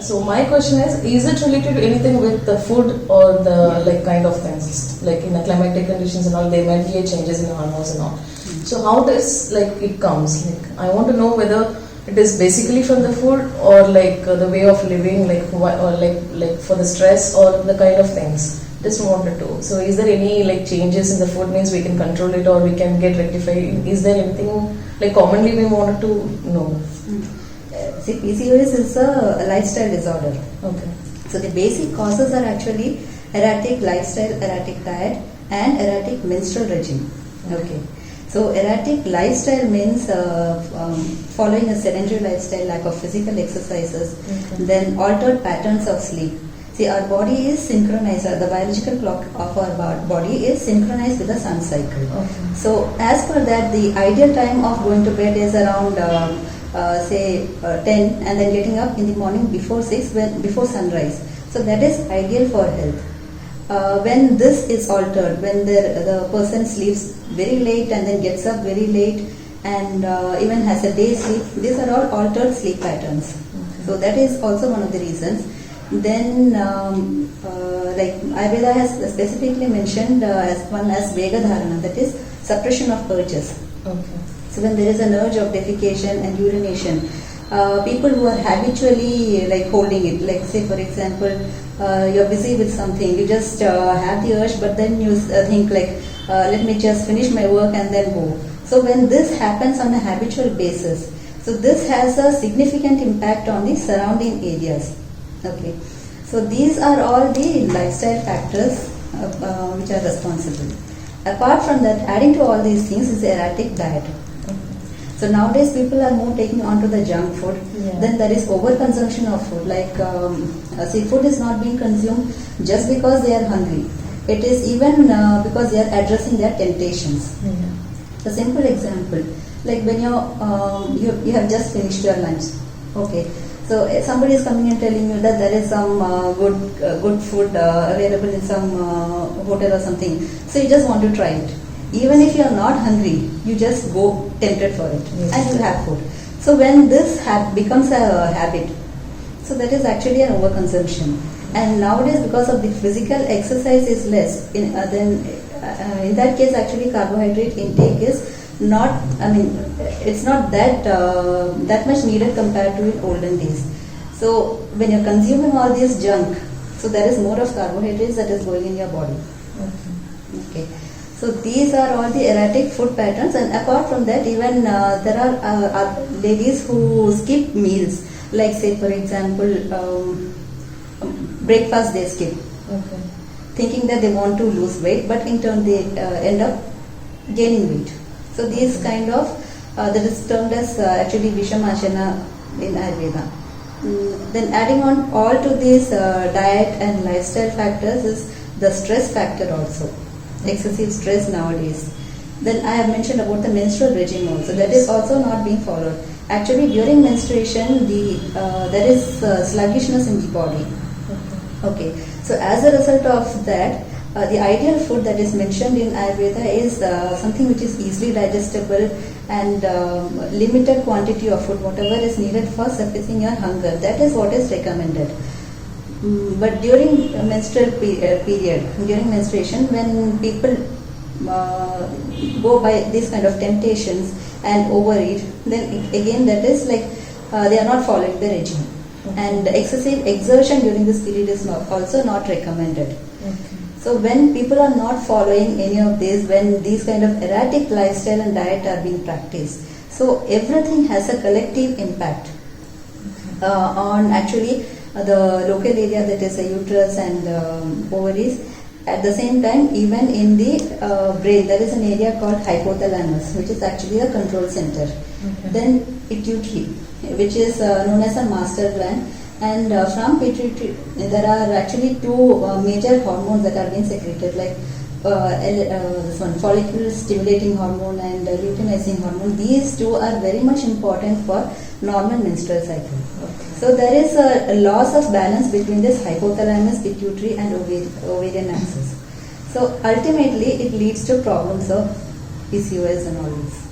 So my question is it related to anything with the food or the like kind of things? Like in the climatic conditions and all, there might be changes in hormones and all. So how does like it comes? Like I want to know whether it is basically from the food or like the way of living, like or like for the stress or the kind of things. Just wanted to. So is there any like changes in the food means we can control it or we can get rectified? Is there anything like commonly we wanted to know? See, PCOS is a lifestyle disorder. Okay. So the basic causes are actually erratic lifestyle, erratic diet, and erratic menstrual regime. Okay. So erratic lifestyle means following a sedentary lifestyle, lack of physical exercises, then altered patterns of sleep. See, our body is synchronized, the biological clock of our body is synchronized with the sun cycle. Okay. So as per that, the ideal time of going to bed is around say 10 and then getting up in the morning before 6 before sunrise. So that is ideal for health. When this is altered, when the person sleeps very late and then gets up very late and even has a day sleep, these are all altered sleep patterns. Okay. So that is also one of the reasons. Then like Ayurveda has specifically mentioned as one as Vega Dharana, that is suppression of urges. Okay. So when there is an urge of defecation and urination, people who are habitually like holding it, like say for example, you're busy with something, you just have the urge, but then you think like, let me just finish my work and then go. So when this happens on a habitual basis, so this has a significant impact on the surrounding areas. Okay, so these are all the lifestyle factors which are responsible. Apart from that, adding to all these things is erratic diet. So nowadays people are more taking on to the junk food. Yeah. Then there is overconsumption of food. Like see, food is not being consumed just because they are hungry. It is even because they are addressing their temptations. Yeah. A simple example, like when you have just finished your lunch. Okay. So somebody is coming and telling you that there is some good food available in some hotel or something. So you just want to try it. Even if you are not hungry, you just go tempted for it. Yes. And you have food. So when this becomes a habit, so that is actually an overconsumption. And nowadays, because of the physical exercise is less, then in that case actually carbohydrate intake is not, I mean, it's not that much needed compared to in olden days. So when you're consuming all this junk, so there is more of carbohydrates that is going in your body. Okay. So these are all the erratic food patterns, and apart from that, even there are ladies who skip meals, like say for example, breakfast they skip, thinking that they want to lose weight, but in turn they end up gaining weight. So these kind of, that is termed as actually Vishamashana in Ayurveda. Then adding on all to these diet and lifestyle factors is the stress factor also. Excessive stress nowadays. Then I have mentioned about the menstrual regime also. That is also not being followed. Actually, during menstruation, there is sluggishness in the body. Okay. So as a result of that, the ideal food that is mentioned in Ayurveda is something which is easily digestible and limited quantity of food, whatever is needed for satisfying your hunger. That is what is recommended. But during menstrual period, during menstruation, when people go by these kind of temptations and overeat, then again that is like they are not following the regime. And excessive exertion during this period is also not recommended. So when people are not following any of these, when these kind of erratic lifestyle and diet are being practiced, so everything has a collective impact on actually the local area, that is the uterus and ovaries. At the same time, even in the brain, there is an area called hypothalamus, which is actually a control center. Then pituitary, which is known as a master gland. And from pituitary, there are actually two major hormones that are being secreted, like this one, follicle stimulating hormone and luteinizing hormone. These two are very much important for normal menstrual cycle. So there is a loss of balance between this hypothalamus, pituitary and ovarian axis. So ultimately it leads to problems of PCOS and all this.